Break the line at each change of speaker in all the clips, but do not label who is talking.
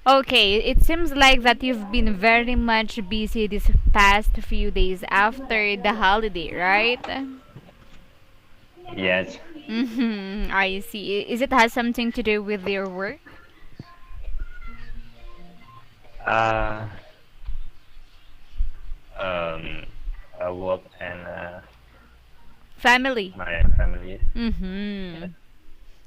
Okay, it seems like that you've been very much busy this past few days after the holiday, right?
Yes.
I see. Is it has something to do with your work?
Uh, um, work and
Family.
my family.
Mm-hmm.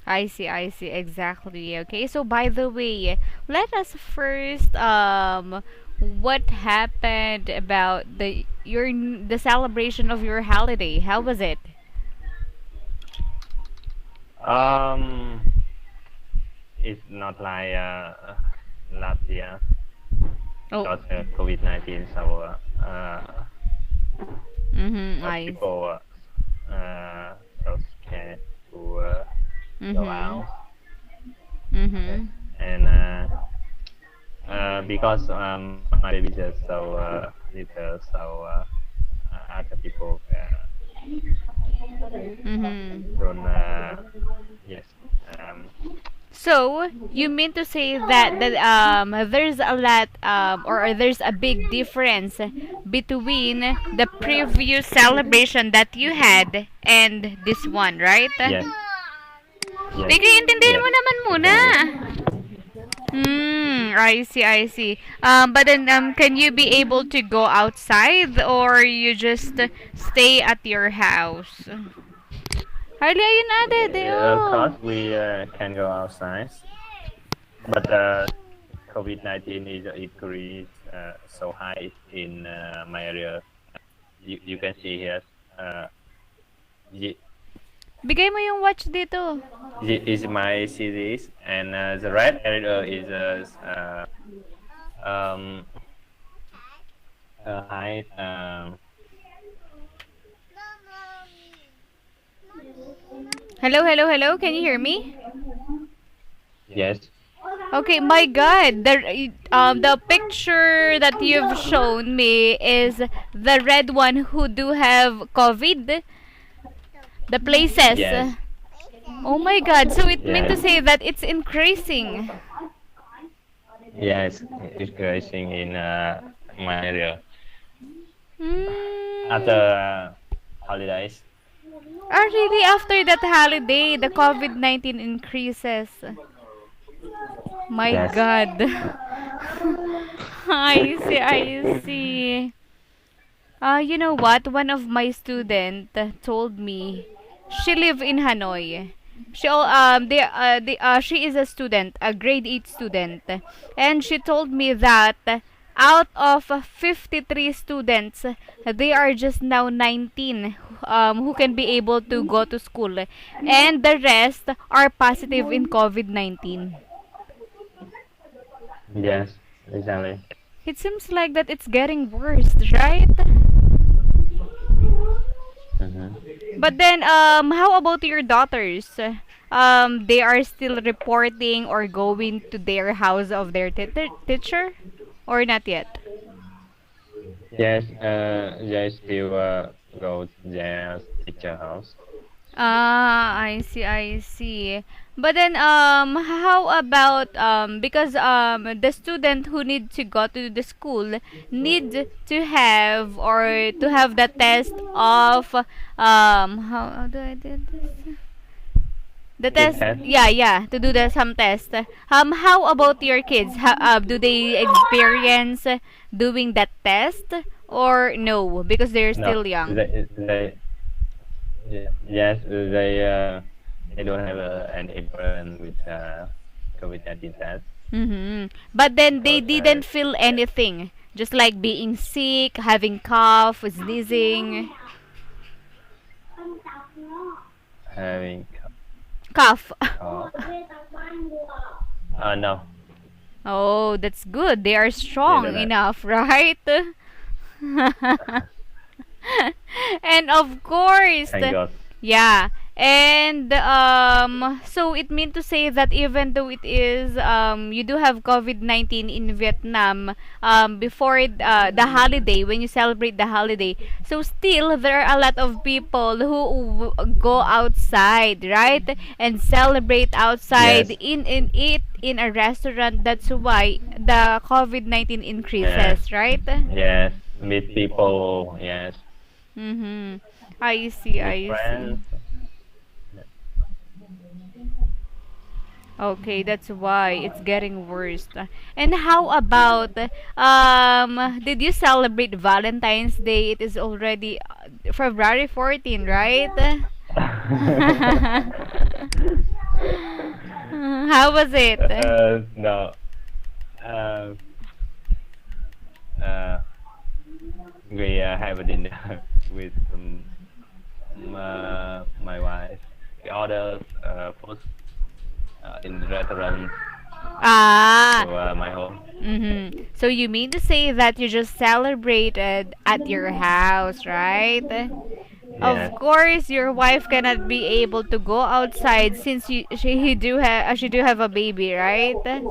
I see, exactly. Okay, so by the way, let us first what happened about the celebration of your holiday? How was it?
Um, it's not like last year
Oh,
because COVID-19. So
I
people so scared to go
mm-hmm.
out. Yes.
Mm-hmm.
And because my baby just so little, so other people
Mm-hmm.
don't yes. Um,
So you mean to say that there's a lot or there's a big difference between the previous celebration that you had and this one, right?
yes, yes,
Bigay intindihin
yes,
mo naman muna.
exactly.
I see, I see. But then can you be able to go outside or you just stay at your house? Hali ayun na, dede,
Of
oh.
course, we can go outside, but COVID-19 is increased so high in my area. You can see here. Uh, y-
Bigay mo yung watch dito.
is my series, and the red area is um, high.
Hello, hello, hello. Can you hear me?
Yes,
Okay, my God, the picture that you've shown me is the red one who do have COVID. The places.
yes,
Oh my God, so it meant to
yes,
say that it's increasing.
yes. It's increasing in my area after
Hmm.
holidays.
Really, after that holiday, the COVID-19 increases. My
Yes.
God. I see, I see. You know what? One of my student told me she live in Hanoi. She is a student, a grade 8 student, and she told me that out of 53 students, they are just now 19 who can be able to go to school, and the rest are positive in COVID-19.
Yes, exactly.
It seems like that it's getting worse, right?
Hmm.
But then, how about your daughters? They are still reporting or going to their house of their teacher, or not yet?
Yes, they still go to their teacher house.
Ah, I see, I see. But then, how about because the student who need to go to the school need to have or to have the test of how do I do this? The
Kid
test,
test.
yeah, yeah, to do the some test. How about your kids? Do they experience doing that test or no? Because they're
No,
still young.
yes, they don't have any problem with COVID-19 test
But then they
because
didn't feel
yes,
anything, just like being sick, having cough, sneezing,
having
cough.
cough. No,
Oh, that's good. They are
they don't
strong
have.
enough, right? And of course,
Thank God.
yeah. And so it means to say that even though it is you do have COVID-19 in Vietnam before the holiday, when you celebrate the holiday, so still there are a lot of people who go outside, right, and celebrate outside
Yes.
in eat in a restaurant. That's why the COVID-19
Yes.
increases, right?
Yes. Meet people. Yes.
Mm-hmm. I see,
Meet
I see.
friends.
Okay, that's why it's getting worse. And how about did you celebrate Valentine's Day? It is already February 14, right? How was it?
No. Uh, uh, we have a dinner with my wife. We ordered food in the restaurant
Ah.
to my home.
Mm-hmm. So you mean to say that you just celebrated at your house, right? Of
Yes.
course, your wife cannot be able to go outside since she do have a baby, right?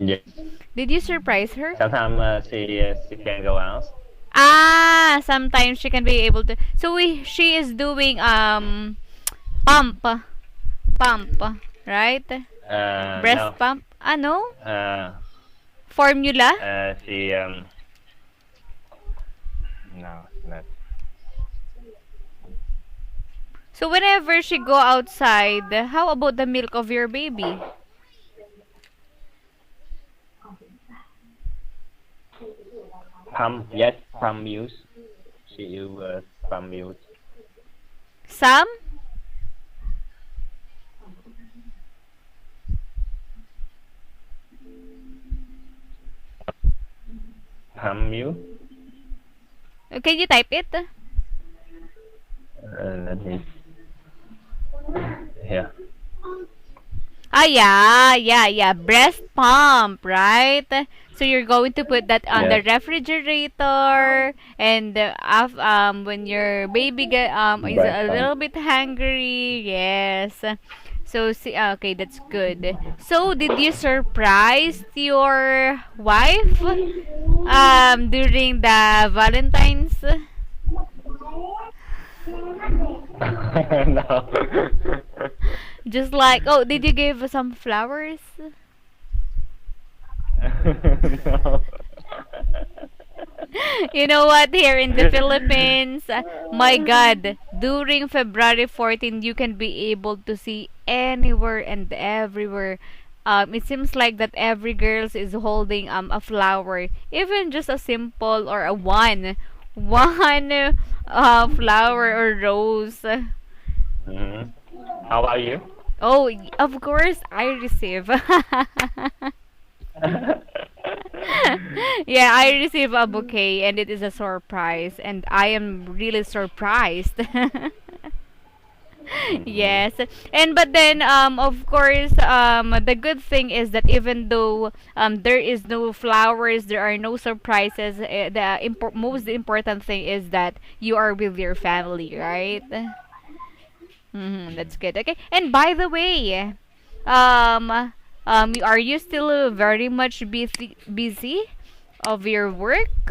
Yeah.
Did you surprise her?
Sometimes she can go out.
Ah, sometimes she can be able to. So she is doing pump, pump, right? Breast
No.
pump. Ano?
Uh,
Formula.
she no, not
So whenever she go outside, how about the milk of your baby?
pump. Yes, pump use. She use pump use.
Some?
Pump use.
Can you type it?
Let me. Yeah.
Ah, yeah, yeah, yeah. Breast pump, right? So you're going to put that on the
Yes.
refrigerator, and when your baby is
Breast
a
pump.
little bit hungry, yes. So see, okay, that's good. So did you surprise your wife during the Valentine's?
No.
Just like, oh, did you give some flowers?
No.
You know what? Here in the Philippines, my God, during February 14, you can be able to see anywhere and everywhere. It seems like that every girl is holding a flower, even just a simple or a one flower or rose.
Mhm. How about you?
Oh, of course, I receive. Yeah, I receive a bouquet and it is a surprise and I am really surprised.
Mhm.
Yes. And but then of course the good thing is that even though there is no flowers, there are no surprises, the most important thing is that you are with your family, right? That's good. Okay. And by the way, um, are you still very much busy of your work,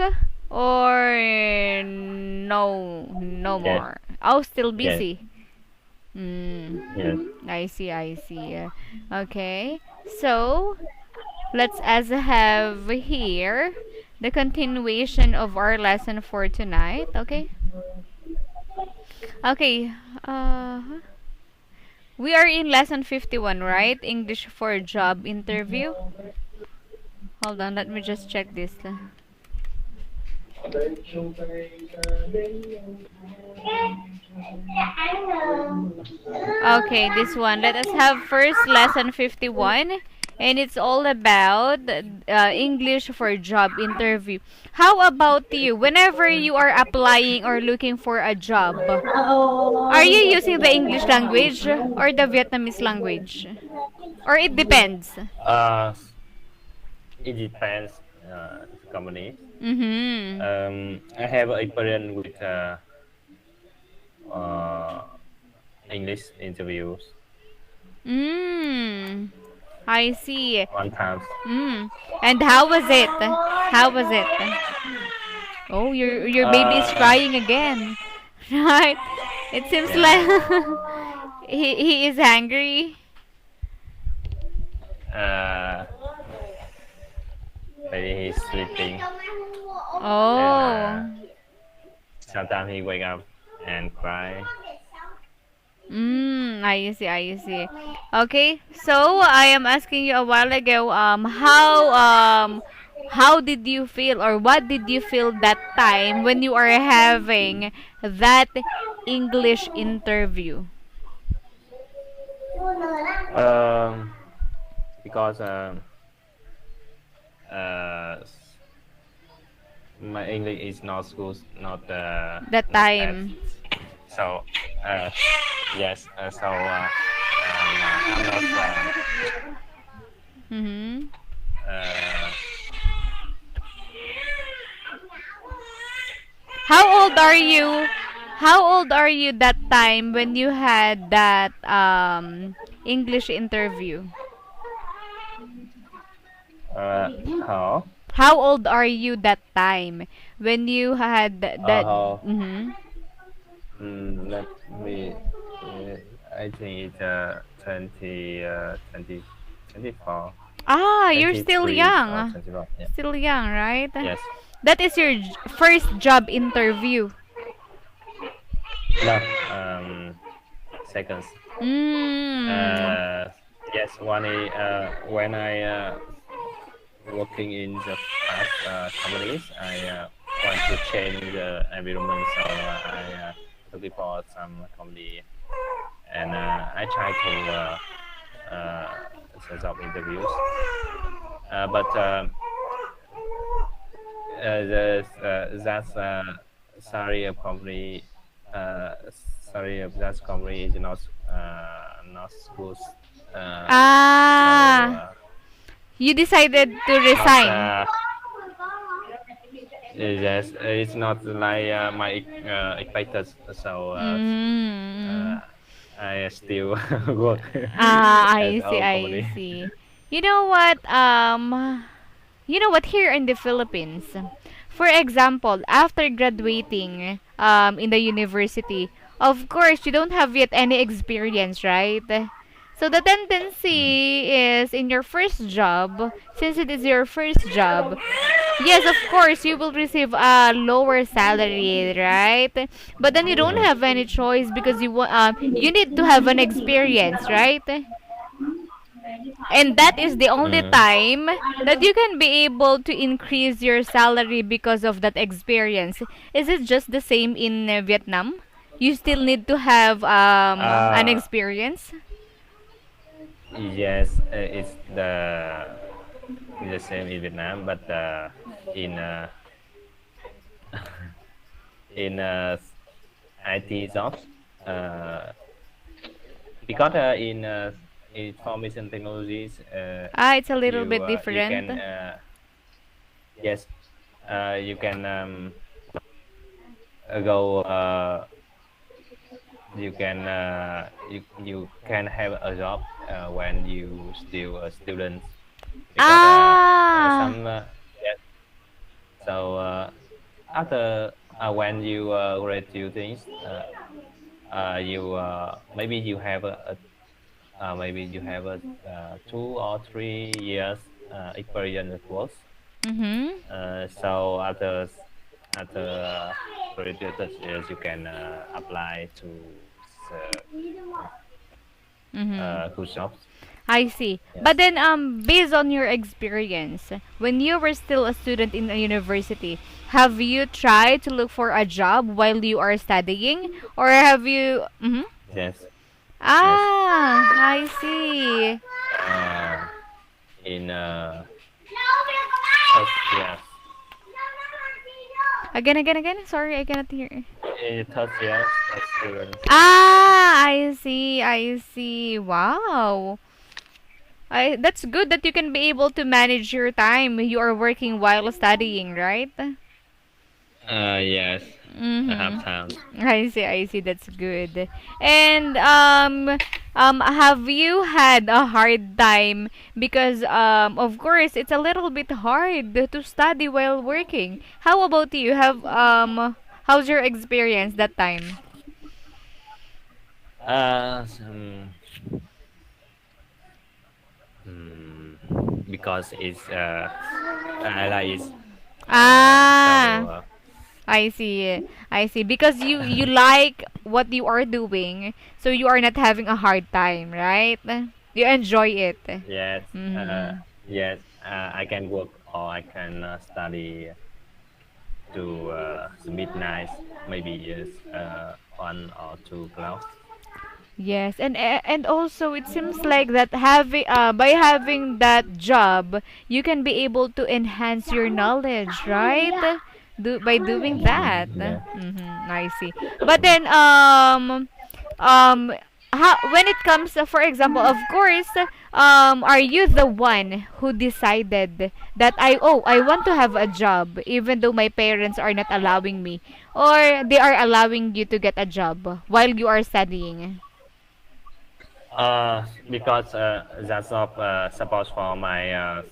or no
Yes.
more? Oh, still
Yes.
busy. Mm,
Yes.
I see. I see. Okay. So let's as have here the continuation of our lesson for tonight. Okay. Okay. We are in lesson 51, right? English for job interview. Hold on, let me just check this. Okay, this one. Let us have first lesson 51. And it's all about English for job interview. How about you? Whenever you are applying or looking for a job, are you using the English language or the Vietnamese language? Or it depends?
Uh, it depends the company.
Mm-hmm.
I have experience with uh, English interviews
Mm. I see.
one time.
Mm. And how was it? How was it? Oh, your baby is
Uh,
crying again. Right? It seems like
yeah.
he is angry.
Uh, Maybe he's sleeping, and
Oh.
sometimes he wake up and cry.
I see, I see. Okay, so I am asking you a while ago, how did you feel or what did you feel that time when you are having that English interview?
Um, because uh, my English is not good,
That
not bad.
time.
So uh, yes, I'm not
Mm-hmm.
uh,
How old are you? How old are you that time when you had that English interview?
uh, how
How old are you that time when you had that?
how
Mm-hmm.
let me. Uh, I think it's 20, 20, 24,
Ah, you're still
23 or
young.
24. Yeah.
Still young, right?
Yes.
That is your first job interview.
No. Seconds.
Mm.
Uh, yes. When I working in the past companies, I want to change the environment, so I looking for some company, and I try to set up interviews, but that's sorry probably uh, that company is not good, so
Ah, you decided to
not
resign.
yes, it's not like my expected. So
Mm.
I still work
Ah,
as
I see,
our
I
company.
see. You know what? You know what? Here in the Philippines, for example, after graduating in the university, of course you don't have yet any experience, right? So the
Mm.
tendency is in your first job, since it is your first job, yes, of course you will receive a lower salary, right? But then you don't have any choice because you need to have an experience, right? And that is the only
Mm.
time that you can be able to increase your salary because of that experience. Is it just the same in Vietnam? You still need to have an
Uh,
experience?
yes, it's the same in Vietnam, but in in IT jobs, uh, because in information technologies,
Ah, it's a little bit
you
different.
can yes, you can go you can have a job when you still a student, because
Ah!
some yes, so after when you graduating, you maybe you have maybe you have a 2 or 3 years experience at work.
Mm-hmm.
So after graduated years, you can apply to
Mm-hmm.
good jobs.
I see.
Yes.
But then, based on your experience, when you were still a student in a university, have you tried to look for a job while you are studying, or have you? Mm-hmm.
Yes. Yes.
Ah, I see.
Uh, in first years,
Again. Sorry, I cannot hear.
in third years experience.
Ah, I see. I see. Wow. That's good that you can be able to manage your time. You are working while studying, right?
Yes. half
Mm-hmm.
time.
I see, I see. That's good. And have you had a hard time because of course it's a little bit hard to study while working. How about you? How's your experience that time?
Some, because it's I like it. So
Ah, I see. I see. Because you like what you are doing, so you are not having a hard time, right? You enjoy it.
yes,
Mm-hmm.
yes, I can work or I can study to midnight, maybe yes, 1 or 2 class.
Yes, and also it seems like that having by having that job, you can be able to enhance your knowledge, right? By doing that.
Yeah.
Mm-hmm, I see. But then um how when it comes for example, of course, are you the one who decided that I want to have a job even though my parents are not allowing me, or they are allowing you to get a job while you are studying?
Because that's not support for my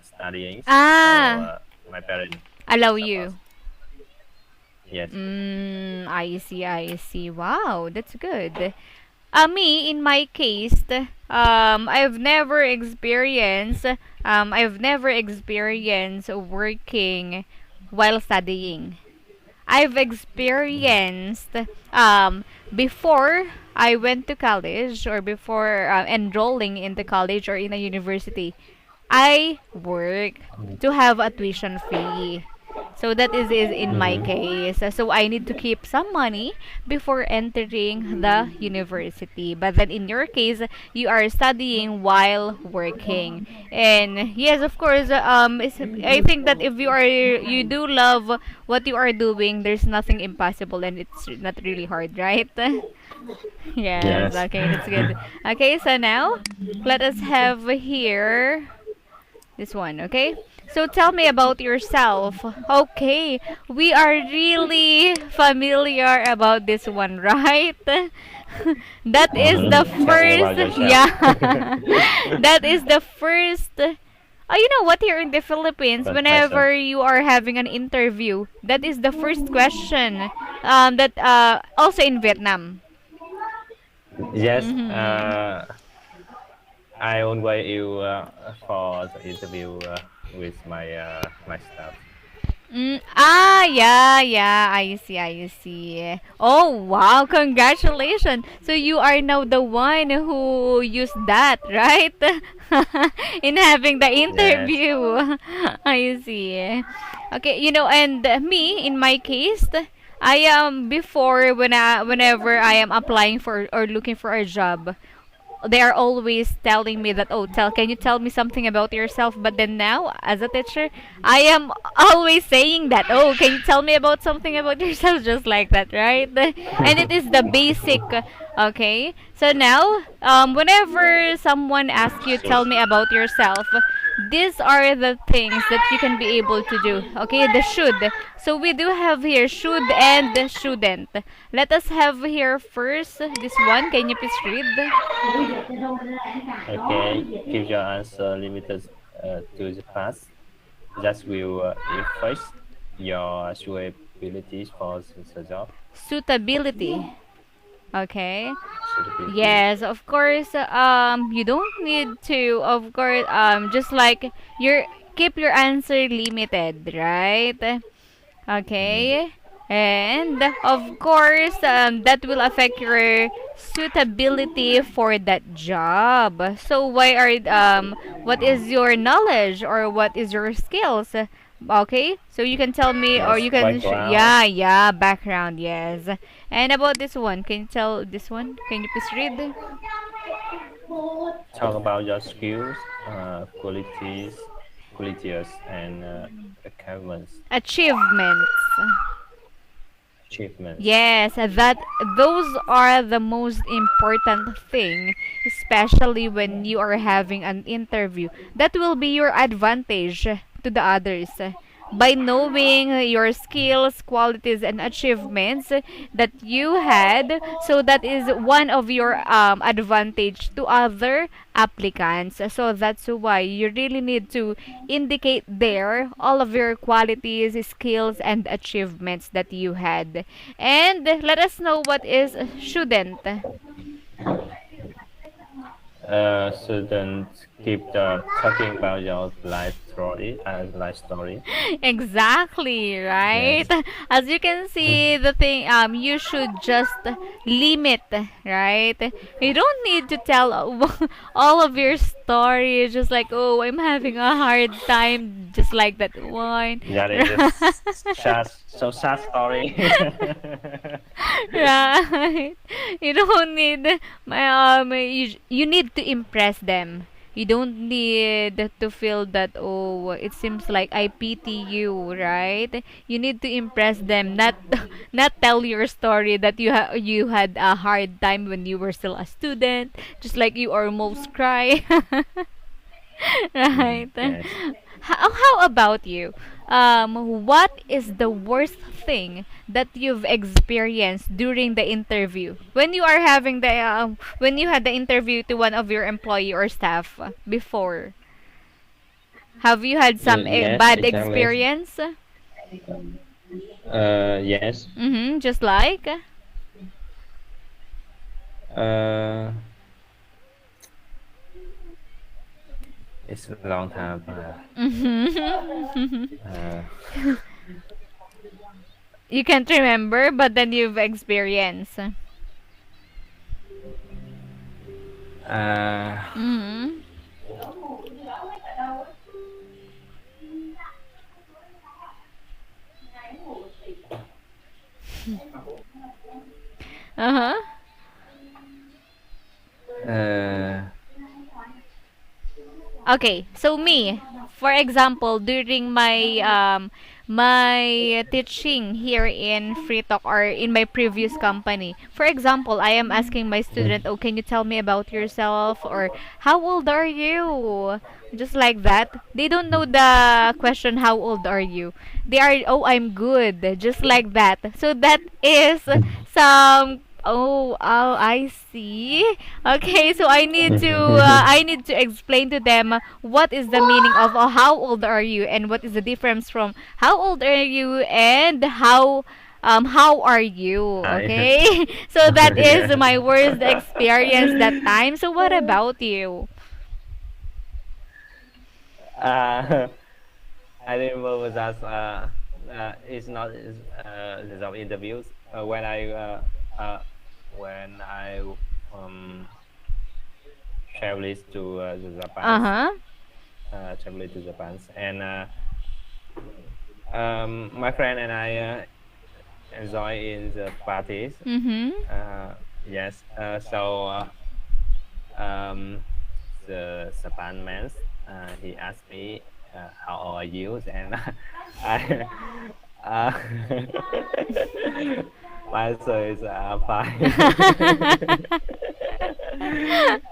studying. So
Ah,
my parents
allow
support.
you.
Yes.
I see, I see. Wow, that's good. Me, in my case, I've never experienced working while studying. I've experienced before I went to college or before enrolling in the college or in a university, I work to have a tuition fee. So that is in my
Mm-hmm.
case. So I need to keep some money before entering the university. But then in your case, you are studying while working. And yes, of course, I think that if you do love what you are doing, there's nothing impossible and it's not really hard, right? Yes,
Yes.
okay, that's good. Okay, so now let us have here this one, okay? So tell me about yourself. Okay, we are really familiar about this one, right? That is the
Tell me about
first,
yourself.
yeah. That is the first. Oh, you know what? Here in the Philippines,
First question.
whenever you are having an interview, that is the first question. That also in Vietnam.
Yes.
Mm-hmm.
I always you for the interview with my staff.
Yeah, yeah, I see, I see. Oh, wow, congratulations. So you are now the one who used that, right? In having the
Yes.
interview. I see. Okay, and me, in my case, I am before whenever I am applying for or looking for a job, they are always telling me that, oh, can you tell me something about yourself? But then now as a teacher, I am always saying that, oh, can you tell me about something about yourself, just like that, right? And it is the basic. Okay, so now whenever someone asks you,
So,
tell me about yourself, these are the things that you can be able to do. Okay, the should. So we do have here should and shouldn't. Let us have here first this one. Can you please read?
okay, keep your answer limited to the past. That will efface your suitability for the job.
Suitability. Okay.
Suitability.
Yes, of course. You don't need to, of course, just like your keep your answer limited, right?
Mm.
Okay. And of course, that will affect your suitability for that job. So what is your knowledge or what is your skills? Okay, so you can tell me, or
Yes,
you can,
background.
yeah, yeah, background, yes. And about this one, can you tell this one? Can you please read?
Talk about your skills, qualities, and achievements.
Achievements.
Achievements.
Yes, that those are the most important thing, especially when you are having an interview. That will be your advantage to the others. by knowing your skills, qualities, and achievements that you had. So that is one of your advantage to other applicants. So that's why you really need to indicate there all of your qualities, skills, and achievements that you had. And let us know what is shouldn't.
Shouldn't keep talking about your life story.
Exactly, right?
Yes.
As you can see, the thing you should just limit, right? You don't need to tell all of your story just like, "Oh, I'm having a hard time," just like that one.
That is a sad story.
Right. You don't need you need to impress them. You don't need to feel that, oh, it seems like I pity you, right? You need to impress them, not not tell your story that you had a hard time when you were still a student, just like you almost cry. Right.
Yes.
How about you? What is the worst thing that you've experienced during the interview when you are having the when you had the interview to one of your employee or staff before? Have you had some
Yes,
bad
exactly.
experience?
Yes.
Mm-hmm, just like.
Uh, it's a long time.
Mm-hmm.
Uh,
You can't remember, but then you've experienced.
uh,
Mm-hmm. Uh-huh.
uh,
Okay, so me, for example, during my teaching here in Free Talk or in my previous company, for example, I am asking my student, "Oh, can you tell me about yourself?" or "How old are you?" Just like that. They don't know the question, "How old are you?" They are, "Oh, I'm good." Just like that. So that is some. Oh, I see. Okay, so I need to explain to them what is the meaning of how old are you and what is the difference from how old are you and how are you?
I,
Okay? So that is
yeah.
my worst experience that time. So what about you?
uh, I remember that it's not the job interviews uh, when I um traveled to the Japan,
Uh-huh.
and my friend and I enjoy in the parties.
Mhm.
Yes. Um, the Japan man, he asked me, "How old are you?" And I, uh, my answer is fine.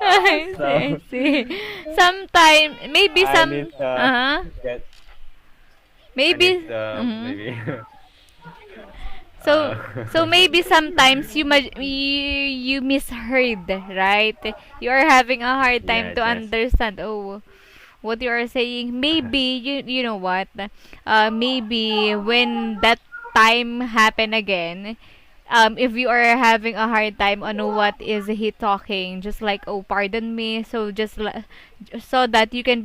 I see, I
So
see. Sometime, maybe
I
some,
need
uh-huh.
get I
Maybe,
need
mhm.
maybe
So,
uh,
so maybe sometimes you misheard, right? You are having a hard time to
yes, yes.
understand. Oh, what you are saying. Maybe you know what? Maybe when that time happen again, if you are having a hard time on what is he talking, just like, oh, pardon me, so so that you can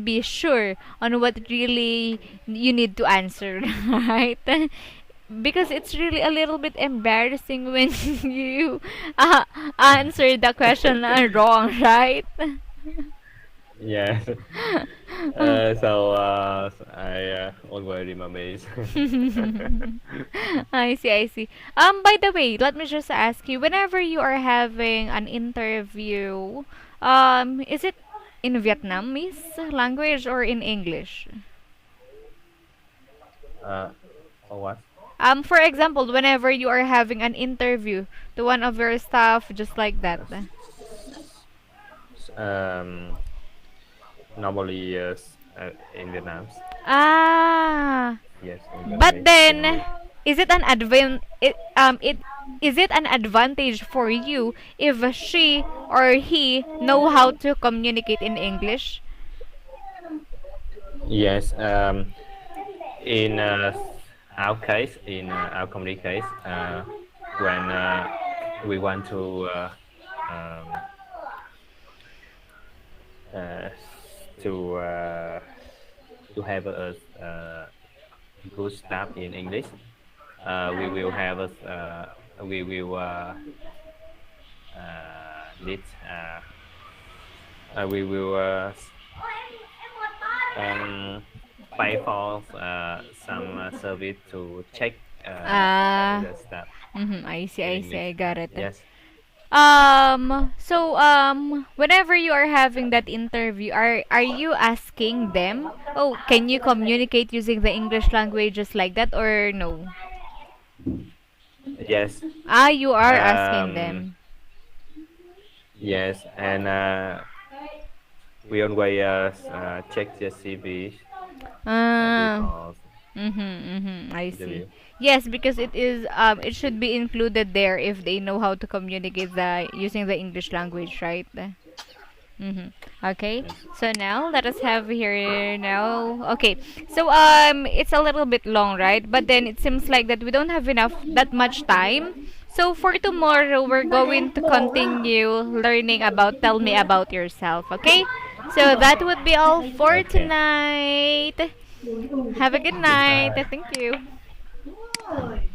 be sure on what really you need to answer, right? Because it's really a little bit embarrassing when you uh, answer the question wrong, right?
Yes. I always remember it.
I see, I see. By the way, let me just ask you, whenever you are having an interview, is it in Vietnamese language or in English?
uh, for what?
For example, whenever you are having an interview to one of your staff, just like that.
Um, Normally, yes. in Vietnam.
Ah.
Yes, in
But
Vietnamese.
then, is it an it is it an advantage for you if she or he know how to communicate in English?
Yes. In our case, in our community case, when we want um, uh, to uh, to have a good staff in English, we will have we will need we will um, pay for some service to check
Ah.
the stuff in
I see,
English.
I got it.
Yes,
Whenever you are having that interview, are you asking them, "Oh, can you communicate using the English language just like that," or no?
yes,
Ah, you are asking
um,
them.
yes, and we always check the CV
Ah.
before
I see.
interview.
Yes, because it should be included there if they know how to communicate the using the English language, right? Okay.
Yes.
So now let us have here now. Okay. So it's a little bit long, right? But then it seems like that we don't have enough that much time. So for tomorrow we're going to continue learning about tell me about yourself, okay? So that would be all for
Okay.
tonight. Have a good night.
Goodbye.
Thank you.